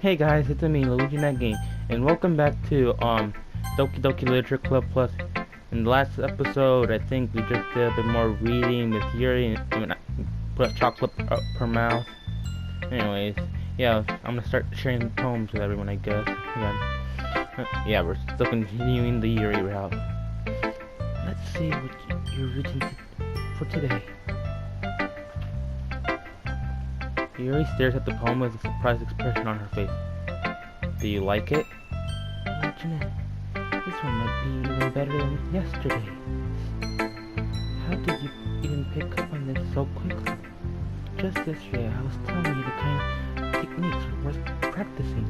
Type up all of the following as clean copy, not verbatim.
Hey guys, it's me, Luigi Game, and welcome back to Doki Doki Literature Club Plus. In the last episode, I think we just did a bit more reading with Yuri, and put a chocolate up her mouth. Anyways, yeah, I'm gonna start sharing poems with everyone, I guess. Again. Yeah, we're still continuing the Yuri route. Let's see what you're reading for today. Yuri stares at the poem with a surprised expression on her face. Do you like it? Oh, Jeanette, this one might be even better than yesterday. How did you even pick up on this so quickly? Just yesterday I was telling you the kind of techniques worth practicing.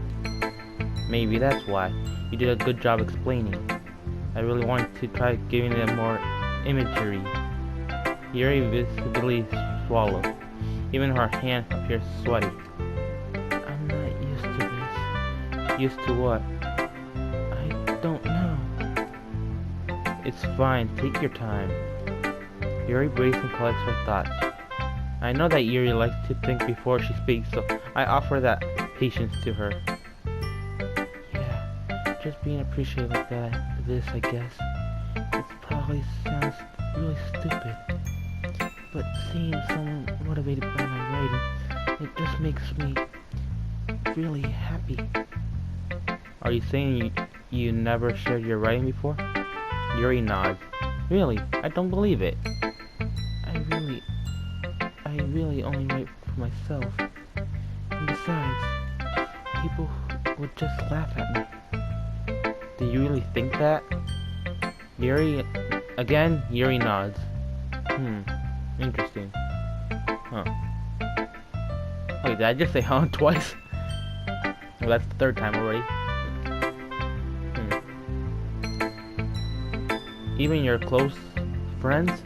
Maybe that's why. You did a good job explaining. I really wanted to try giving them more imagery. Yuri visibly swallowed. Even her hand appears sweaty. I'm not used to this. Used to what? I don't know. It's fine, take your time. Yuri breathes and collects her thoughts. I know that Yuri likes to think before she speaks, so I offer that patience to her. Yeah, just being appreciative like that, this I guess. It probably sounds really stupid. But seeing someone motivated by my writing, it just makes me really happy. Are you saying you never shared your writing before? Yuri nods. Really? I don't believe it. I really only write for myself. And besides, people would just laugh at me. Do you really think that? Yuri nods. Interesting. Huh. Wait, did I just say huh twice? Well, that's the third time already. Even your close friends?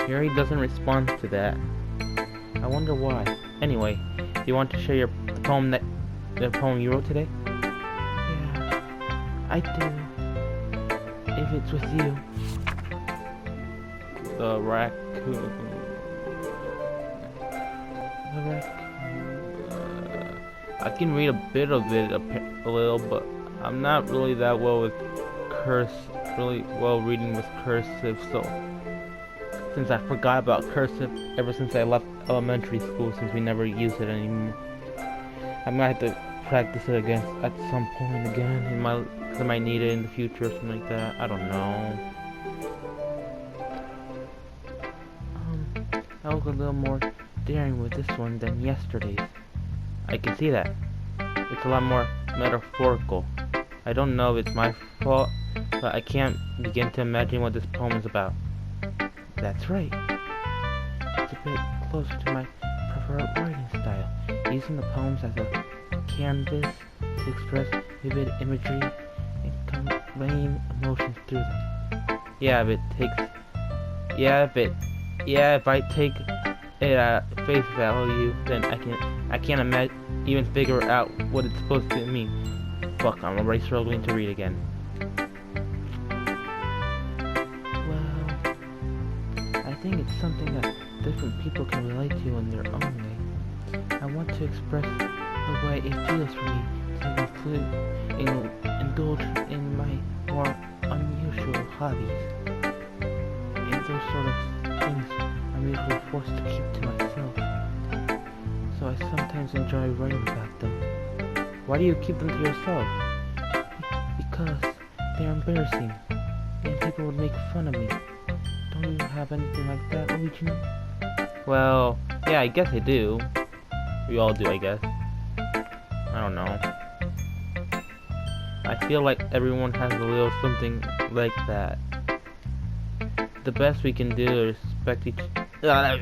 Yuri doesn't respond to that. I wonder why. Anyway, do you want to share the poem you wrote today? Yeah, I do. If it's with you. The raccoon. I can read a bit of it, a little, but I'm not really that well with reading with cursive, so since I forgot about cursive ever since I left elementary school, since we never use it anymore, I might have to practice it again at some point again, because I might need it in the future or something like that. I don't know. I was a little more daring with this one than yesterday's. I can see that. It's a lot more metaphorical. I don't know if it's my fault, but I can't begin to imagine what this poem is about. That's right. It's a bit closer to my preferred writing style, using the poems as a canvas to express vivid imagery and conveying emotions through them. If I take it at face value, then I can't even figure out what it's supposed to mean. Fuck, I'm already struggling to read again. Well, I think it's something that different people can relate to in their own way. I want to express the way it feels for me to indulge in my more unusual hobbies. And those sort of things I'm usually forced to keep to myself, so I sometimes enjoy writing about them. Why do you keep them to yourself? Because they're embarrassing, and people would make fun of me. Don't you have anything like that, Luigi? Well, yeah, I guess I do. We all do, I guess. I don't know. I feel like everyone has a little something like that. The best we can do is respect each I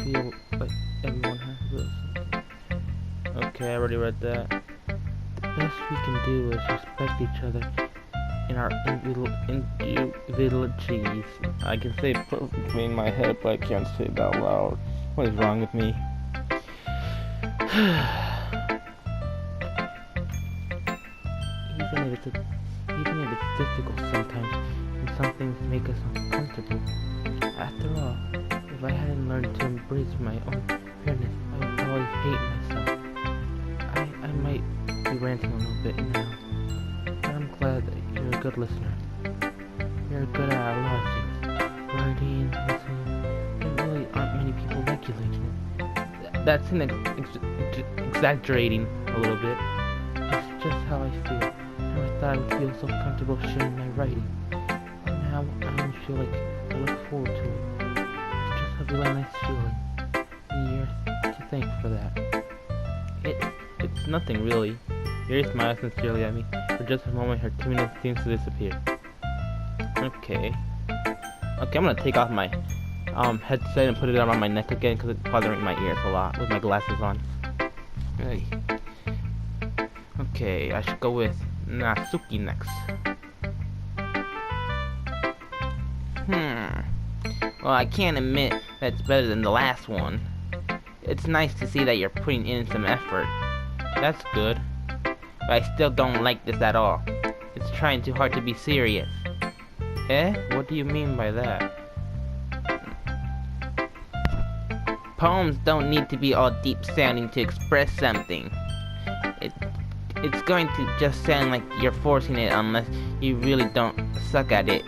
feel like everyone has this. Okay, I already read that. The best we can do is respect each other in our individualities. I can say it perfectly in my head, but I can't say it out loud. What is wrong with me? Even if it's difficult sometimes, and some things make us uncomfortable, I If I hadn't learned to embrace my own fairness, I would probably hate myself. I might be ranting a little bit now, but I'm glad that you're a good listener. You're good at a lot of things. Writing, listening. There really aren't many people like you, Lieutenant. That's exaggerating a little bit. It's just how I feel. I never thought I would feel so comfortable sharing my writing. But now I don't feel like I look forward to it. It's just a really nice feeling. And you're to thank for that. It's nothing really. Yuri smiles sincerely at me. For just a moment, her timidness seems to disappear. Okay, I'm gonna take off my headset and put it around my neck again because it's bothering my ears a lot with my glasses on. Hey. Okay, I should go with Natsuki next. Well, I can't admit that's better than the last one. It's nice to see that you're putting in some effort. That's good. But I still don't like this at all. It's trying too hard to be serious. Eh? What do you mean by that? Poems don't need to be all deep sounding to express something. It's going to just sound like you're forcing it unless you really don't suck at it.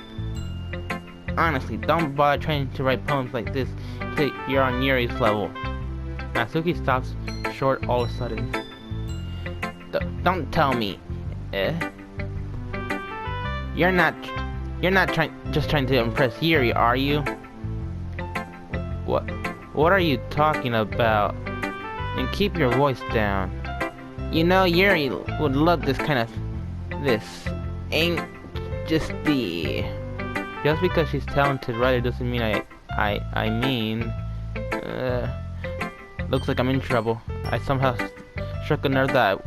Honestly, don't bother trying to write poems like this till you're on Yuri's level. Natsuki stops short all of a sudden. Don't tell me. Eh? You're not just trying to impress Yuri, are you? What are you talking about? And keep your voice down. You know Yuri would love this kind of ain't just the. Just because she's talented writer doesn't mean I mean. Looks like I'm in trouble. I somehow struck a nerve that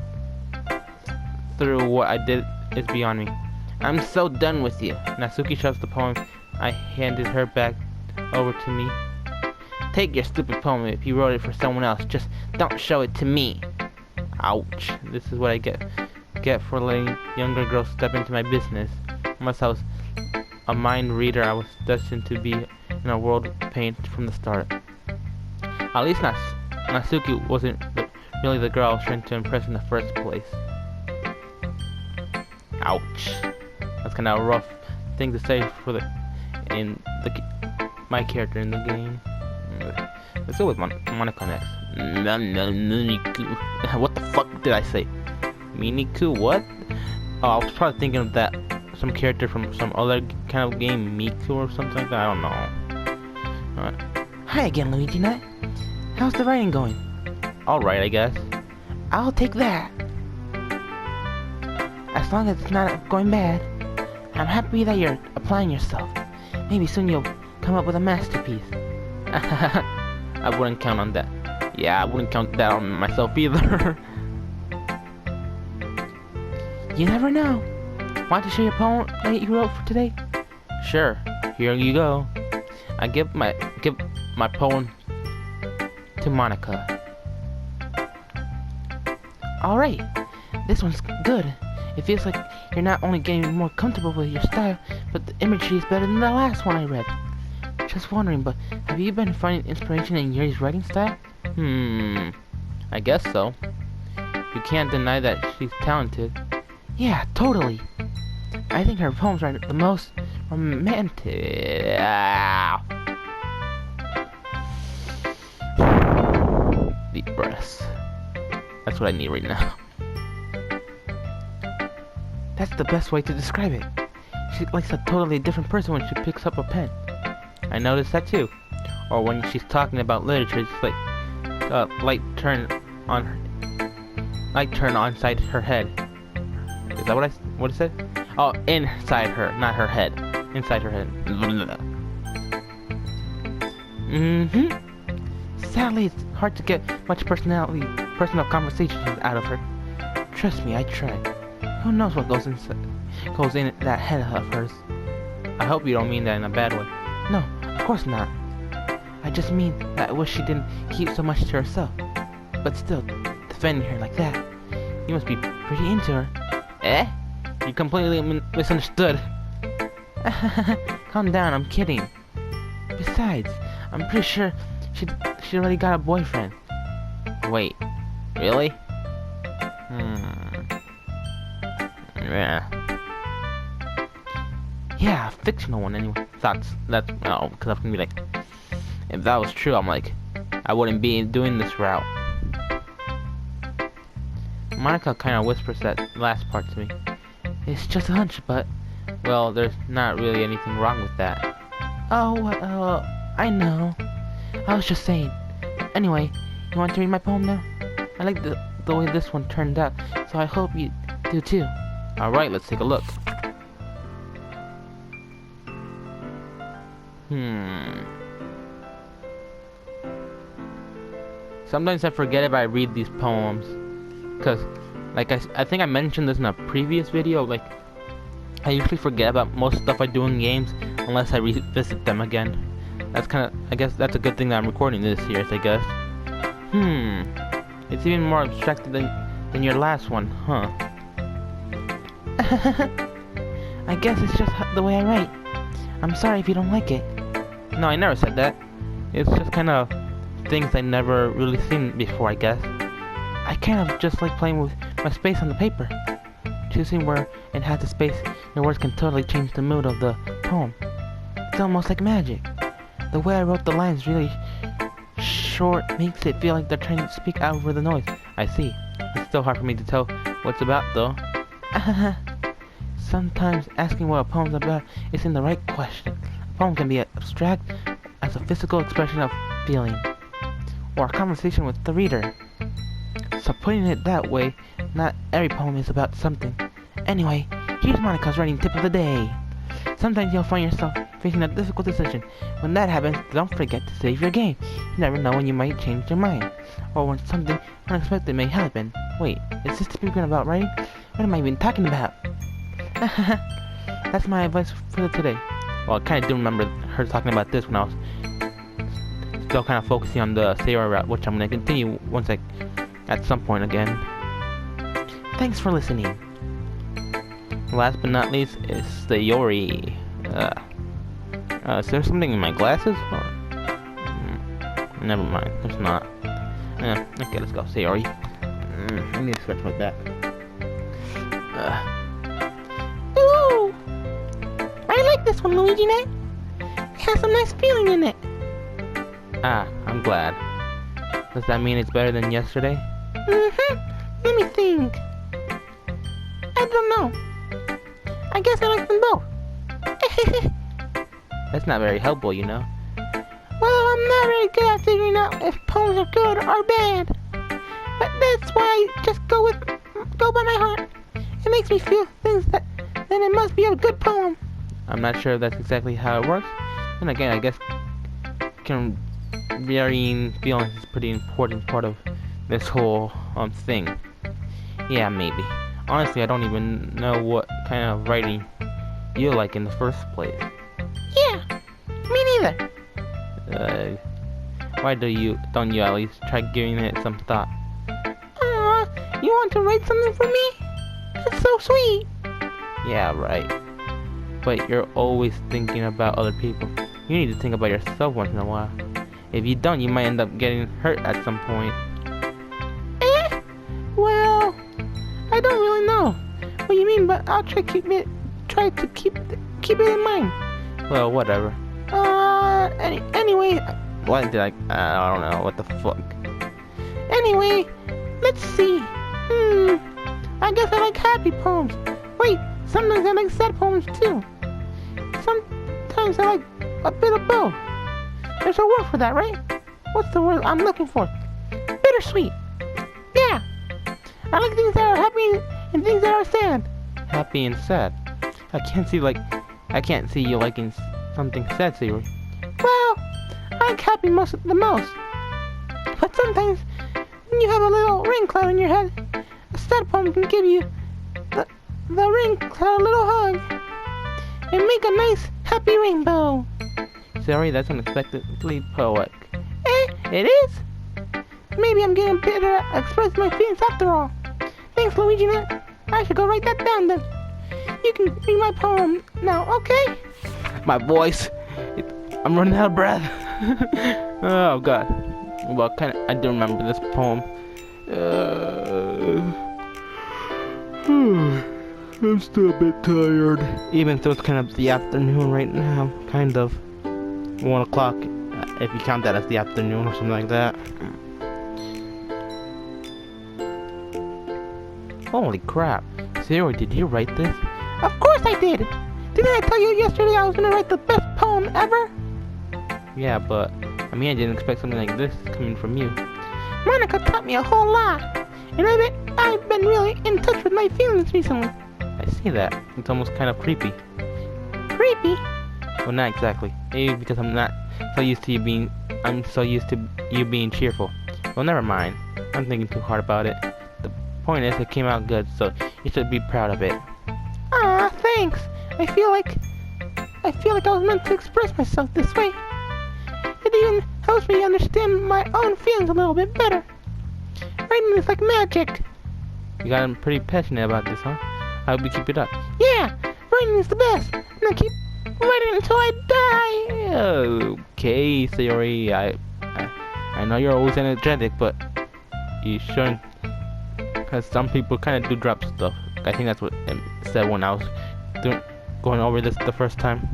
through what I did is beyond me. I'm so done with you. Natsuki shoves the poem I handed her back over to me. Take your stupid poem if you wrote it for someone else. Just don't show it to me. Ouch. This is what I get for letting younger girls step into my business. Unless I was a mind reader, I was destined to be in a world of pain from the start. At least Natsuki wasn't really the girl I was trying to impress in the first place. Ouch. That's kind of a rough thing to say for my character in the game. Let's go with Monica next. What the fuck did I say? Miniku? What? Oh, I was probably thinking of that some character from some other kind of game, Miku or something like that. I don't know. Hi again, Luigi Nut. How's the writing going? Alright, I guess. I'll take that. As long as it's not going bad. I'm happy that you're applying yourself. Maybe soon you'll come up with a masterpiece. I wouldn't count on that. Yeah, I wouldn't count that on myself either. You never know. Want to share your poem that you wrote for today? Sure. Here you go. I give my poem to Monica. Alright. This one's good. It feels like you're not only getting more comfortable with your style, but the imagery is better than the last one I read. Just wondering, but have you been finding inspiration in Yuri's writing style? I guess so. You can't deny that she's talented. Yeah, totally. I think her poems are the most romantic. Deep breaths. That's what I need right now. That's the best way to describe it. She's like a totally different person when she picks up a pen. I noticed that too. Or when she's talking about literature, it's like light turn on inside her head. Is that what it said? Oh, inside her, not her head. Inside her head. Sadly, it's hard to get much personal conversations out of her. Trust me, I tried. Who knows what goes in that head of hers? I hope you don't mean that in a bad way. No, of course not. I just mean that I wish she didn't keep so much to herself. But still, defending her like that, you must be pretty into her. Eh? You completely misunderstood. Calm down, I'm kidding. Besides, I'm pretty sure she already got a boyfriend. Wait, really? Yeah. Yeah, a fictional one anyway. That's no, because I'm gonna be like, if that was true, I'm like, I wouldn't be doing this route. Monica kind of whispers that last part to me. It's just a hunch, but, well, there's not really anything wrong with that. Oh, I know. I was just saying. Anyway, you want to read my poem now? I like the way this one turned out, so I hope you do too. Alright, let's take a look. Sometimes I forget if I read these poems, because, like, I think I mentioned this in a previous video, like, I usually forget about most stuff I do in games, unless I revisit them again. That's kind of, I guess that's a good thing that I'm recording this series, I guess. It's even more abstracted than your last one, huh? I guess it's just the way I write. I'm sorry if you don't like it. No, I never said that. It's just kind of things I never really seen before, I guess. I kind of just like playing with my space on the paper. Choosing where it has the space, your words can totally change the mood of the poem. It's almost like magic. The way I wrote the lines really short makes it feel like they're trying to speak out over the noise. I see. It's still hard for me to tell what it's about, though. Sometimes asking what a poem's about isn't the right question. A poem can be abstract as a physical expression of feeling, or a conversation with the reader. So putting it that way, not every poem is about something. Anyway, here's Monica's writing tip of the day. Sometimes you'll find yourself facing a difficult decision. When that happens, don't forget to save your game. You never know when you might change your mind, or when something unexpected may happen. Wait, is this speaking about writing? What am I even talking about? That's my advice for today. Well, I kind of do remember her talking about this when I was still kind of focusing on the Sayori route, which I'm going to continue at some point again. Thanks for listening. Last but not least is the Yuri. Is there something in my glasses? Never mind, there's not. Okay, let's go. Sayori. I need to switch my back. Ooh! I like this one, Luigi Net. It has a nice feeling in it. I'm glad. Does that mean it's better than yesterday? Let me think. I don't know. I guess I like them both. That's not very helpful, you know. Well, I'm not very good at figuring out if poems are good or bad. But that's why I just go by my heart. It makes me feel things then it must be a good poem. I'm not sure if that's exactly how it works. And again, I guess varying feelings is a pretty important part of this whole thing. Yeah, maybe. Honestly, I don't even know what kind of writing you like in the first place. Yeah, me neither. Why don't you at least try giving it some thought? You want to write something for me? That's so sweet. Yeah, right. But you're always thinking about other people. You need to think about yourself once in a while. If you don't, you might end up getting hurt at some point. Well, I don't really know what you mean, but I'll try to keep it in mind. Well, whatever. Anyway. What did I don't know. What the fuck? Anyway, let's see. I guess I like happy poems. Wait, sometimes I like sad poems too. Sometimes I like a bit of both. There's a word for that, right? What's the word I'm looking for? Bittersweet. Yeah. I like things that are happy and things that are sad. Happy and sad. I can't see you liking something sad, Sayori. Well, I like happy the most. But sometimes, when you have a little rain cloud in your head, a sad poem can give you the rain cloud a little hug and make a nice, happy rainbow. Sorry, that's unexpectedly poetic. It is? Maybe I'm getting better at expressing my feelings after all. Thanks, Luigi. I should go write that down then. You can read my poem now, okay? My voice. I'm running out of breath. Oh god. Well, I do remember this poem. I'm still a bit tired. Even though it's kind of the afternoon right now. Kind of. 1 o'clock. If you count that as the afternoon or something like that. Holy crap. Sarah, did you write this? Of course I did! Didn't I tell you yesterday I was gonna write the best poem ever? Yeah, but I didn't expect something like this coming from you. Monica taught me a whole lot, and I've been really in touch with my feelings recently. I see that. It's almost kind of creepy. Creepy? Well, not exactly. Maybe because I'm so used to you being cheerful. Well, never mind. I'm thinking too hard about it. The point is, it came out good, so you should be proud of it. Ah, thanks. I feel like I was meant to express myself this way. It even helps me understand my own feelings a little bit better. Writing is like magic. You got pretty passionate about this, huh? I hope you keep it up. Yeah, writing is the best, and I keep writing until I die. Okay, Sayori, I know you're always energetic, but you shouldn't, because some people kind of do drop stuff. I think that's what it said when I was going over this the first time.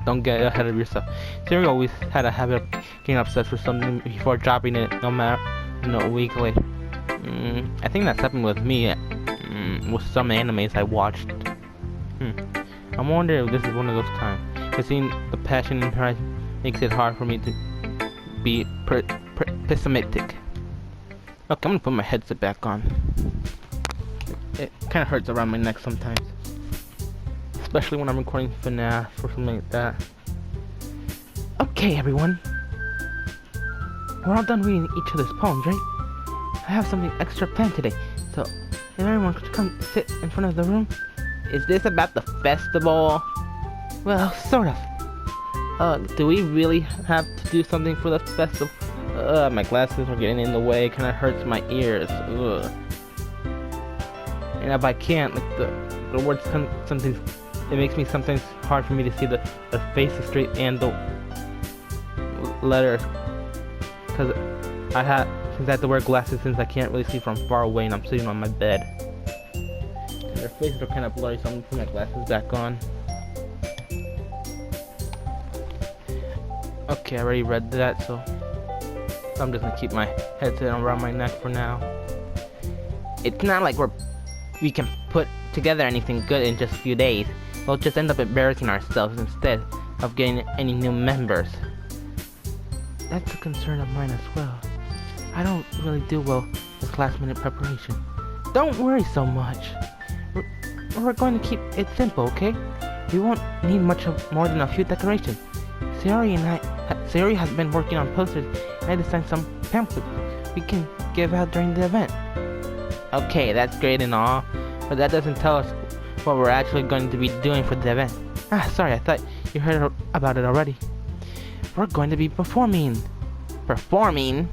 Don't get ahead of yourself. Sayori always had a habit of getting obsessed with something before dropping it, no matter, a week later. I think that's happened with me, with some animes I watched. I wonder if this is one of those times. But seeing the passion in her eyes makes it hard for me to be pessimistic. Okay, I'm gonna put my headset back on. It kind of hurts around my neck sometimes. Especially when I'm recording FNAF or something like that. Okay, everyone. We're all done reading each other's poems, right? I have something extra planned today, so if everyone could come sit in front of the room. Is this about the festival? Well, sort of. Do we really have to do something for the festival? My glasses are getting in the way, it kinda hurts my ears. Ugh. And if I can't, like the words something, it makes me sometimes hard for me to see the faces straight and the letters. Cause since I have to wear glasses since I can't really see from far away and I'm sitting on my bed. And their faces are kind of blurry, so I'm gonna put my glasses back on. Okay, I already read that, so I'm just gonna keep my headset around my neck for now. It's not like we can put together anything good in just a few days. We'll just end up embarrassing ourselves instead of getting any new members. That's a concern of mine as well. I don't really do well with last-minute preparation. Don't worry so much. We're going to keep it simple, okay? We won't need much more than a few decorations. Sayori has been working on posters, and I designed some pamphlets we can give out during the event. Okay, that's great and all, but that doesn't tell us what we're actually going to be doing for the event. Sorry, I thought you heard about it already. We're going to be performing. Performing?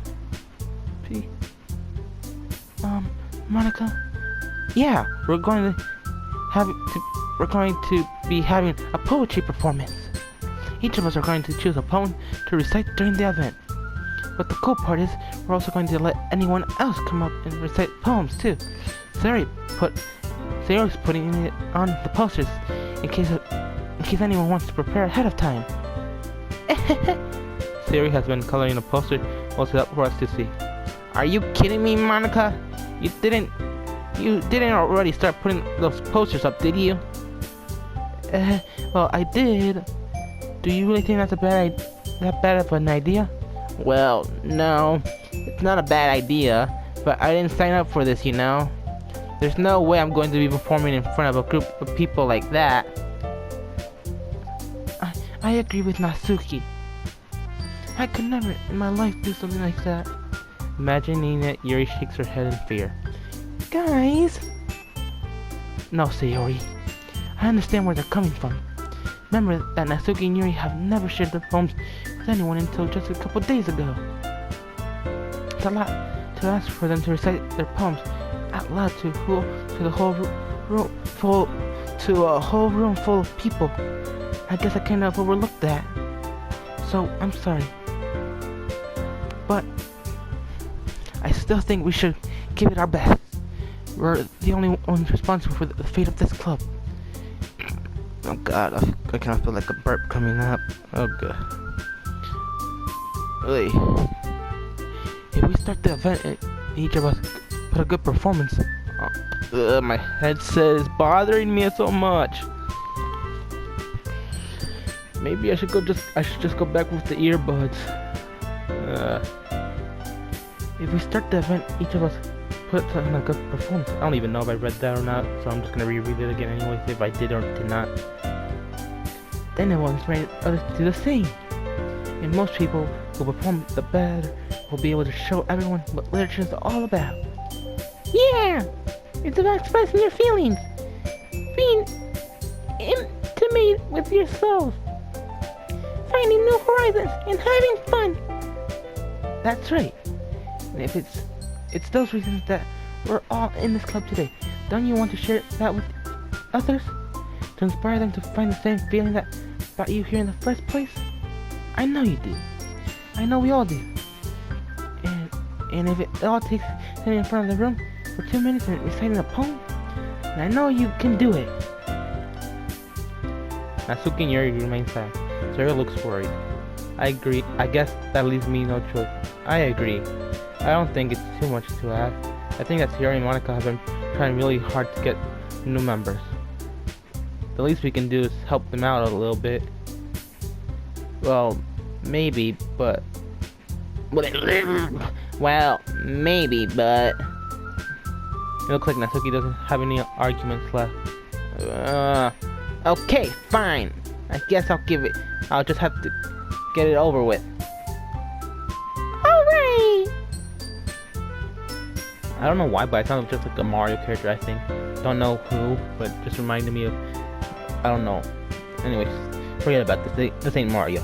Monica? Yeah, we're going to be having a poetry performance. Each of us are going to choose a poem to recite during the event. But the cool part is, we're also going to let anyone else come up and recite poems too. Sayori's putting it on the posters in case anyone wants to prepare ahead of time. Sayori has been coloring a poster posted up for us to see. Are you kidding me, Monica? You didn't already start putting those posters up, did you? Well, I did. Do you really think that's that bad of an idea? Well, no, it's not a bad idea, but I didn't sign up for this, you know. There's no way I'm going to be performing in front of a group of people like that. I agree with Natsuki. I could never in my life do something like that. Imagining it, Yuri shakes her head in fear. Guys! No, Sayori. I understand where they're coming from. Remember that Natsuki and Yuri have never shared their poems with anyone until just a couple days ago. It's a lot to ask for them to recite their poems out loud to a whole room full of people. I guess I kind of overlooked that. So, I'm sorry. But I still think we should give it our best. We're the only ones responsible for the fate of this club. Oh god, I kind of feel like a burp coming up. Oh god. Really? If we start the event and each of us put a good performance. My headset is bothering me so much. Maybe I should just go back with the earbuds. If we start the event, each of us put on a good performance. I don't even know if I read that or not, so I'm just gonna reread it again anyway, see if I did or did not. Then it will inspire others to do the same. And most people who perform the better will be able to show everyone what literature is all about. Yeah! It's about expressing your feelings. Being intimate with yourself. Finding new horizons and having fun. That's right. And if it's those reasons that we're all in this club today, don't you want to share that with others? To inspire them to find the same feeling that brought you here in the first place? I know you do. I know we all do. And if it all takes standing in front of the room for 2 minutes and reciting a poem, then I know you can do it. Natsuki and Yuri remain silent. Sarah looks worried. I agree. I guess that leaves me no choice. I agree. I don't think it's too much to ask. I think that Yuri and Monica have been trying really hard to get new members. The least we can do is help them out a little bit. Well, maybe, but... Well, maybe, but... It looks like Natsuki doesn't have any arguments left. Okay, fine. I guess I'll just have to get it over with. Alright! I don't know why, but I sounded just like a Mario character, I think. Don't know who, but just reminded me of... I don't know. Anyways, forget about this. This ain't Mario.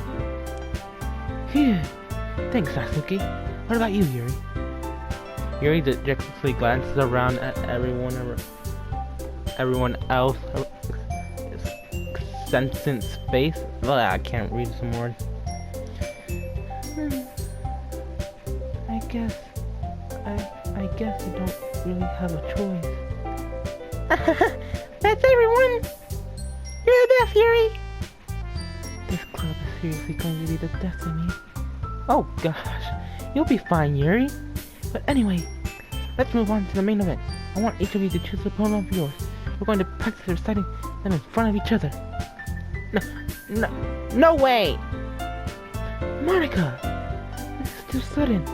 Phew. Thanks, Natsuki. What about you, Yuri? Yuri dejectedly glances around at everyone else. Sentient space. Well, I can't read some words. I guess I don't really have a choice. That's everyone! You're the best, Yuri! This club is seriously going to be the death of me. Oh gosh, you'll be fine, Yuri. But anyway, let's move on to the main event. I want each of you to choose a poem of yours. We're going to practice reciting them in front of each other. No way! Monica! This is too sudden.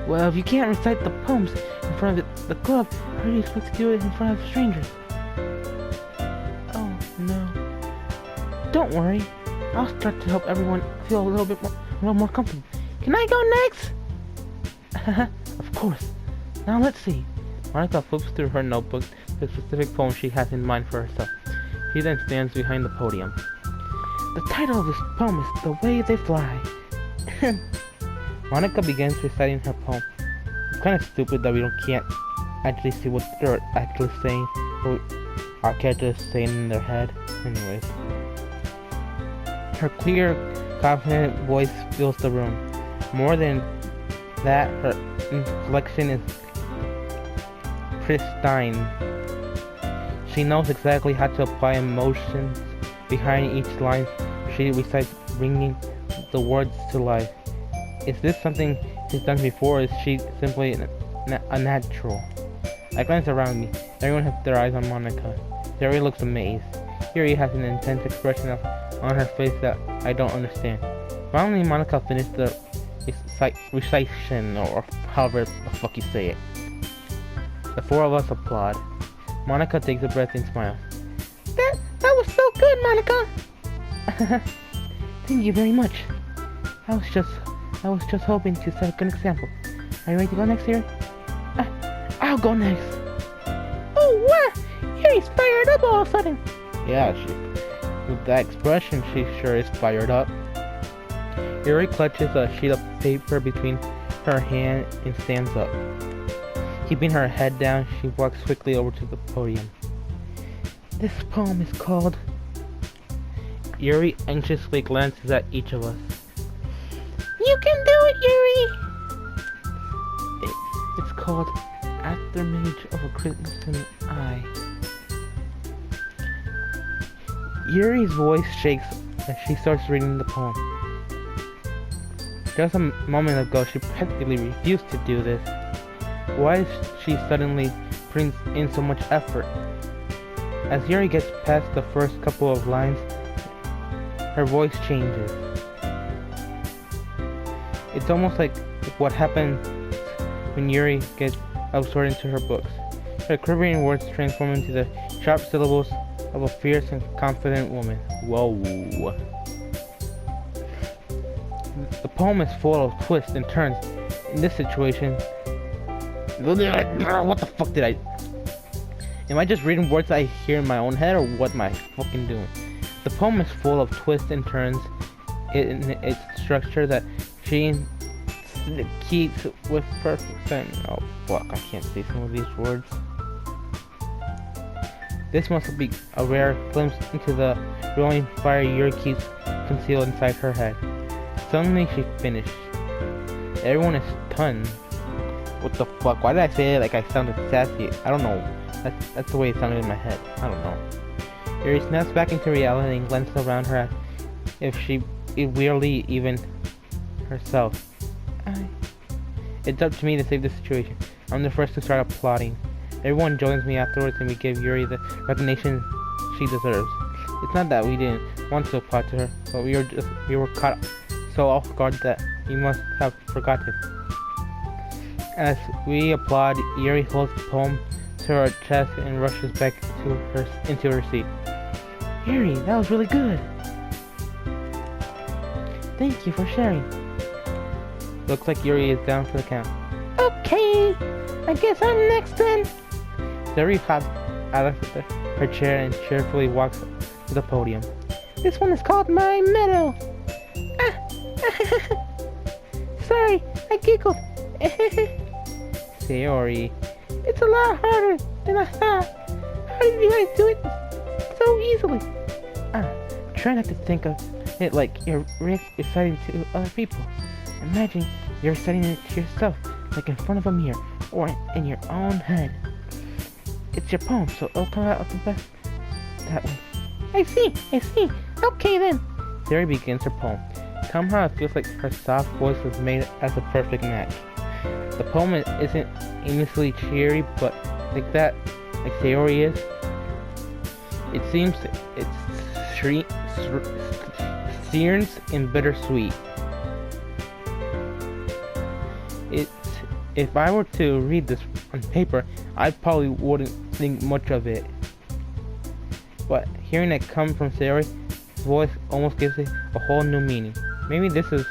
Well, if you can't recite the poems in front of the club, how do you expect to do it in front of strangers? Oh, no. Don't worry. I'll start to help everyone feel a little more comfortable. Can I go next? Of course. Now let's see. Monica flips through her notebook to the specific poem she has in mind for herself. She then stands behind the podium. The title of this poem is The Way They Fly. Monica begins reciting her poem. It's kind of stupid that we can't actually see what they're actually saying, what our character is saying in their head. Anyways. Her clear, confident voice fills the room. More than that, her inflection is pristine. She knows exactly how to apply emotions behind each line she recites, bringing the words to life. Is this something she's done before, or is she simply a natural? I glance around me. Everyone has their eyes on Monica. Yuri looks amazed. Yuri has an intense expression on her face that I don't understand. Finally, Monica finished the recitation, or however the fuck you say it. The four of us applaud. Monica takes a breath and smiles. That was so good, Monica! Thank you very much. I was just hoping to set a good example. Are you ready to go next, Yuri? I'll go next. Oh wow! Yuri's fired up all of a sudden. Yeah, with that expression, she sure is fired up. Yuri clutches a sheet of paper between her hand and stands up. Keeping her head down, she walks quickly over to the podium. This poem is called... Yuri anxiously glances at each of us. You can do it, Yuri! It's called Aftermage of a Crimson Eye. Yuri's voice shakes as she starts reading the poem. Just a moment ago, she practically refused to do this. Why is she suddenly putting in so much effort? As Yuri gets past the first couple of lines, her voice changes. It's almost like what happens when Yuri gets absorbed into her books. Her quivering words transform into the sharp syllables of a fierce and confident woman. Whoa. The poem is full of twists and turns. In this situation, what the fuck did I... Am I just reading words I hear in my own head, or what am I fucking doing? The poem is full of twists and turns in its structure that she keeps with perfect sense. Oh fuck, I can't say some of these words. This must be a rare glimpse into the glowing fire Yuri keeps concealed inside her head. Suddenly she finished. Everyone is stunned. What the fuck? Why did I say it like I sounded sassy? I don't know. That's the way it sounded in my head. I don't know. Yuri snaps back into reality and glances around her as if she is weirdly even herself. It's up to me to save the situation. I'm the first to start applauding. Everyone joins me afterwards and we give Yuri the recognition she deserves. It's not that we didn't want to applaud to her, but we were caught so off guard that we must have forgotten. As we applaud, Yuri holds the poem to her chest and rushes back into her seat. Yuri, that was really good. Thank you for sharing. Looks like Yuri is down for the count. Okay, I guess I'm next then. Yuri hops out of her chair and cheerfully walks to the podium. This one is called My Meadow. Sorry, I giggled. Sayori. It's a lot harder than I thought. How did you guys do it so easily? Try not to think of it like you're reciting to other people. Imagine you're reciting it to yourself, like in front of a mirror, or in your own head. It's your poem, so it'll come out the best that way. I see. Okay then. Sayori begins her poem. Somehow it feels like her soft voice was made as a perfect match. The poem isn't aimlessly cheery, but like Sayori is. It seems it's sears and bittersweet. If I were to read this on paper, I probably wouldn't think much of it. But hearing it come from Sayori's voice almost gives it a whole new meaning. Maybe this is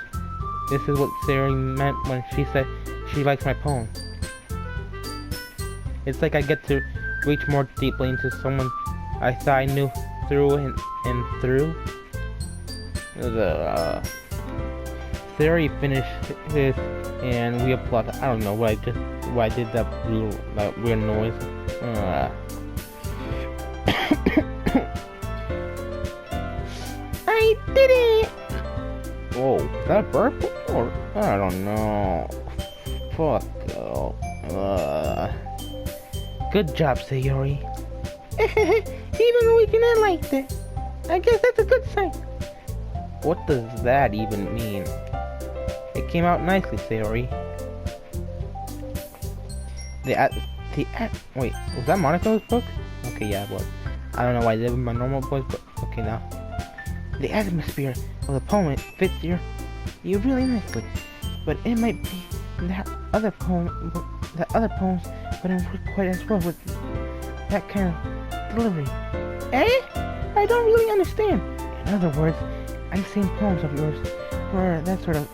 what Sayori meant when she said she likes my poem. It's like I get to reach more deeply into someone I thought I knew through and through. Sayori finished his and we applauded. I don't know why I did that weird noise. I did it! Whoa, is that purple? Or I don't know. Fuck. Good job, Sayori. Even though we cannot like that, I guess that's a good sign. What does that even mean? It came out nicely, Sayori. Wait, was that Monaco's book? Okay, yeah, it was. I don't know why I did with my normal voice, but okay now. The atmosphere of the poem fits you really nicely, but it might be that other poems wouldn't work quite as well with that kind of delivery. Eh? I don't really understand. In other words, I've seen poems of yours where that sort of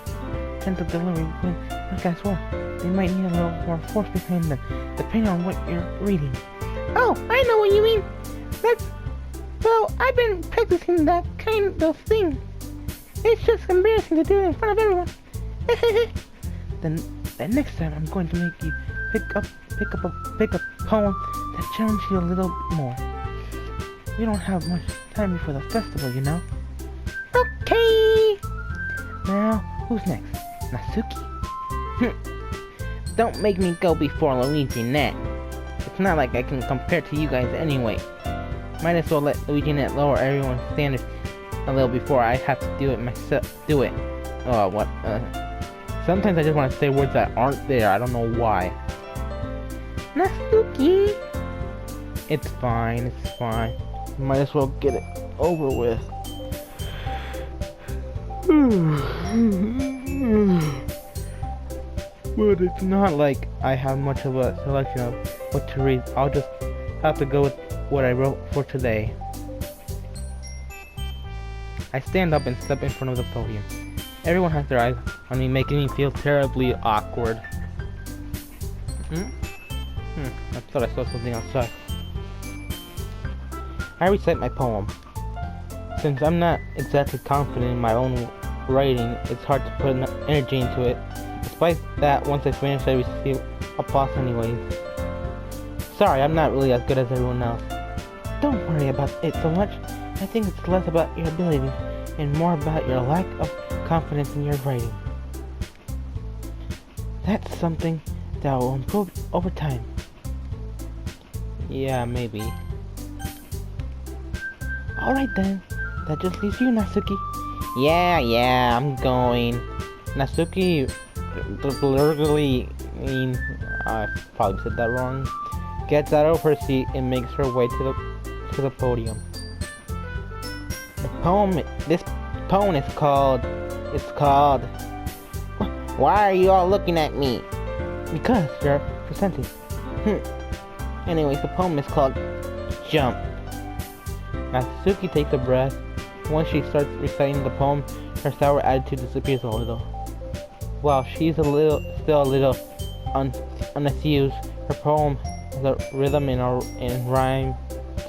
gentle delivery would work as well. They might need a little more force behind them, depending on what you're reading. Oh, I know what you mean. Well, I've been practicing that kind of thing. It's just embarrassing to do it in front of everyone. Then next time I'm going to make you pick up a poem that challenges you a little more. We don't have much time before the festival, you know. Okay. Now, who's next? Natsuki? Don't make me go before Luigi Net. It's not like I can compare to you guys anyway. Might as well let Luigi Net lower everyone's standards a little before I have to do it myself. Oh, what? Sometimes I just want to say words that aren't there. I don't know why. Natsuki! It's fine. It's fine. Might as well get it over with. But it's not like I have much of a selection of what to read. I'll just have to go with what I wrote for today. I stand up and step in front of the podium. Everyone has their eyes on me, making me feel terribly awkward. I thought I saw something outside. I recite my poem. Since I'm not exactly confident in my own writing, it's hard to put enough energy into it. Despite that, once I finish, I receive applause anyways. Sorry, I'm not really as good as everyone else. Don't worry about it so much. I think it's less about your ability and more about your lack of confidence in your writing. That's something that will improve over time. Yeah, maybe. Alright then, that just leaves you, Natsuki. Yeah, I'm going. Natsuki, I probably said that wrong, gets out of her seat and makes her way to the podium. This poem is called, Why Are You All Looking at Me? Because you're presenting. Anyways, the poem is called Jump. Natsuki takes a breath. Once she starts reciting the poem, her sour attitude disappears a little. While she's still a little unenthused, her poem has a rhythm and rhyme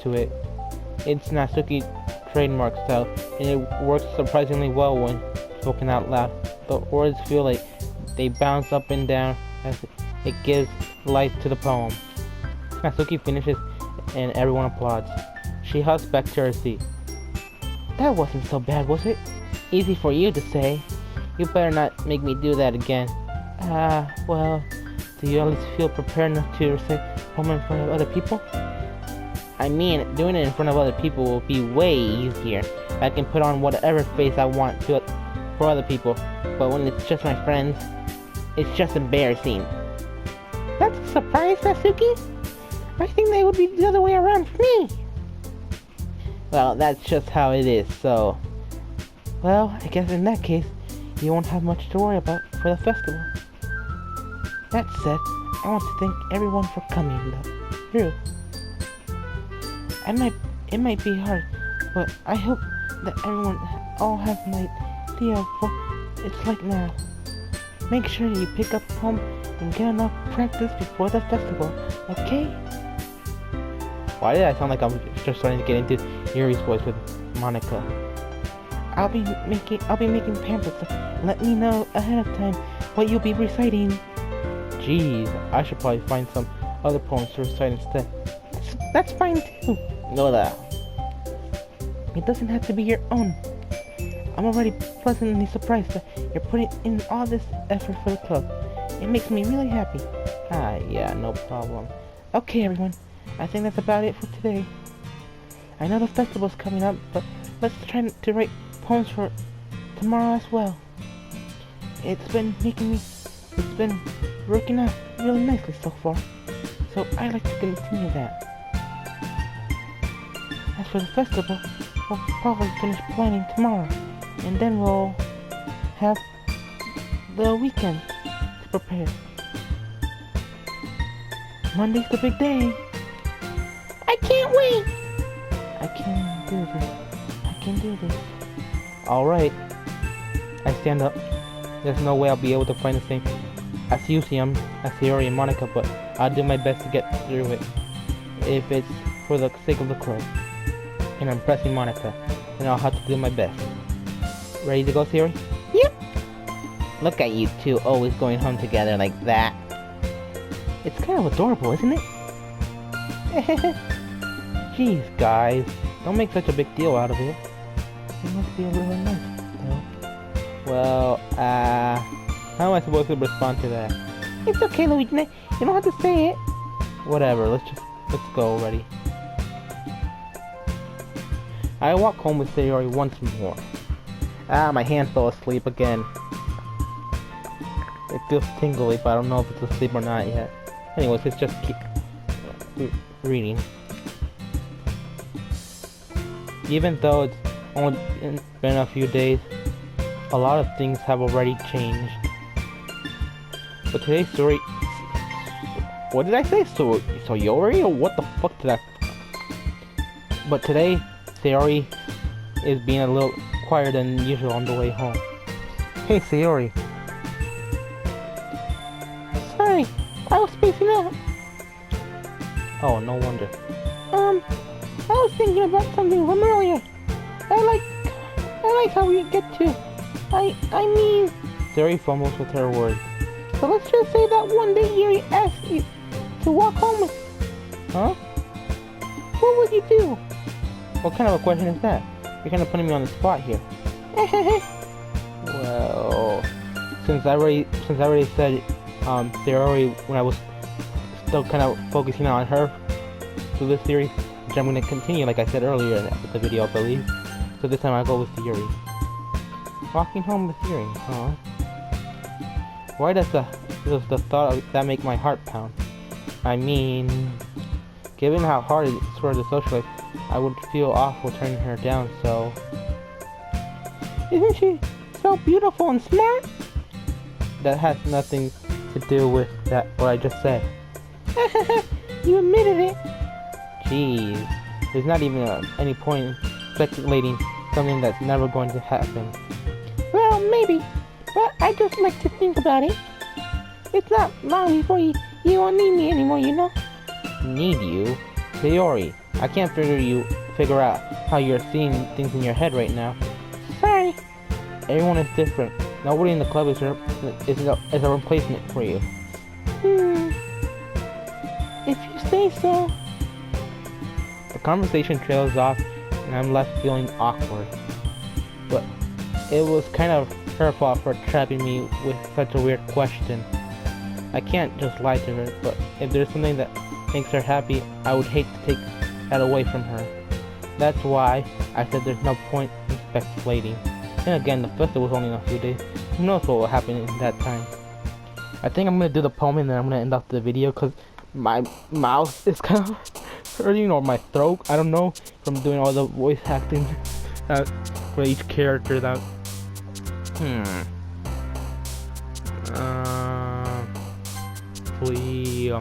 to it. It's Natsuki's trademark style, and it works surprisingly well when spoken out loud. The words feel like they bounce up and down as it gives life to the poem. Natsuki finishes and everyone applauds. She hops back to her seat. That wasn't so bad, was it? Easy for you to say. You better not make me do that again. Well, do you at least feel prepared enough to recite a poem in front of other people? I mean, doing it in front of other people will be way easier. I can put on whatever face I want to for other people, but when it's just my friends, it's just embarrassing. That's a surprise, Natsuki. I think they would be the other way around for me. Well, that's just how it is, so... Well, I guess in that case, you won't have much to worry about for the festival. That said, I want to thank everyone for coming, through. It might be hard, but I hope that everyone all has an idea of what it's like now. Make sure you pick up a poem and get enough practice before the festival, okay? Why did I sound like I'm just starting to get into Yuri's voice with Monica? I'll be making pamphlets, so let me know ahead of time what you'll be reciting. Jeez, I should probably find some other poems to recite instead. That's fine too. No, that. It doesn't have to be your own. I'm already pleasantly surprised that you're putting in all this effort for the club. It makes me really happy. Yeah, no problem. Okay, everyone. I think that's about it for today. I know the festival's coming up, but let's try to write poems for tomorrow as well. It's been working out really nicely so far, so I'd like to continue that. As for the festival, we'll probably finish planning tomorrow, and then we'll have the weekend to prepare. Monday's the big day. I can't wait! I can do this. Alright. I stand up. There's no way I'll be able to find the same as Yuri and Monica, but I'll do my best to get through it. If it's for the sake of the club. And I'm pressing Monica, and I'll have to do my best. Ready to go, Yuri? Yep. Look at you two always going home together like that. It's kind of adorable, isn't it? Jeez, guys. Don't make such a big deal out of it. It must be a little nice, though. Well, How am I supposed to respond to that? It's okay, Luigi. You don't have to say it. Whatever, let's go already. I walk home with Sayori once more. Ah, my hand fell asleep again. It feels tingly, but I don't know if it's asleep or not yet. Anyways, let's just keep reading. Even though it's only been a few days, a lot of things have already changed. But today's story... What did I say? So Yuri? Or what the fuck did I... But today, Sayori is being a little quieter than usual on the way home. Hey, Sayori. Sorry, I was spacing out. Oh, no wonder. I was thinking about something from earlier. I like how we get to. I mean... Sayori fumbles with her words. So let's just say that one day Yuri asked you to walk home with... Huh? What would you do? What kind of a question is that? You're kind of putting me on the spot here. Well, since I already said, Sayori, when I was still kind of focusing on her through this series, which I'm going to continue, like I said earlier in the video, I believe. So this time I'll go with Yuri. Walking home with Yuri, huh? Why does the thought of that make my heart pound? I mean, given how hard it is for the social life, I would feel awful turning her down, so... Isn't she so beautiful and smart? That has nothing to do with that, what I just said. You admitted it. Jeez, there's not even any point in speculating something that's never going to happen. Well, maybe, but I just like to think about it. It's not long before you won't need me anymore, you know? Need you? Sayori, I can't figure out how you're seeing things in your head right now. Sorry. Everyone is different. Nobody in the club is a replacement for you. If you say so. The conversation trails off, and I'm left feeling awkward. But it was kind of her fault for trapping me with such a weird question. I can't just lie to her, but if there's something that makes her happy, I would hate to take that away from her. That's why I said there's no point in speculating. And again, the festival was only in a few days. Who knows what will happen in that time? I think I'm gonna do the poem and then I'm gonna end off the video because my mouth is kind of hurting, or my throat, I don't know, from doing all the voice acting for each character. That please,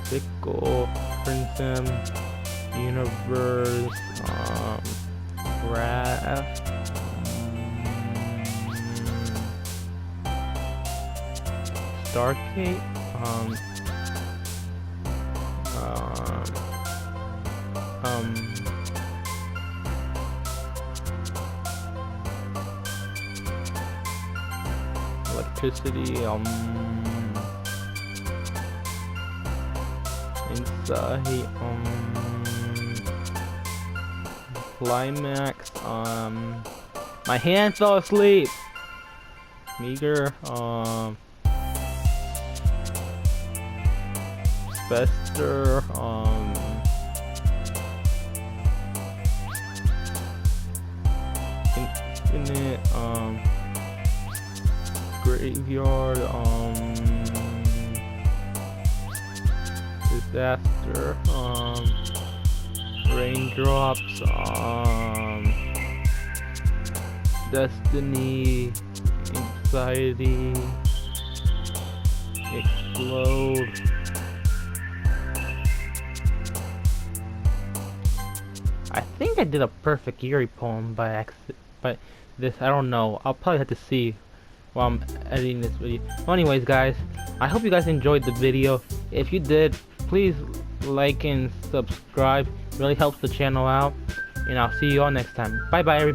Pickle, Princess, Universe, Graph, Stargate, Electricity, Insight, Climax, my hand fell asleep. Meager, Fester, Infinite, Graveyard, Disaster, Raindrops, Destiny, Anxiety, Explode, I think I did a perfect Yuri poem by accident, but this, I don't know, I'll probably have to see while I'm editing this video. Well, anyways guys, I hope you guys enjoyed the video. If you did, please like and subscribe, it really helps the channel out, and I'll see you all next time. Bye bye everybody.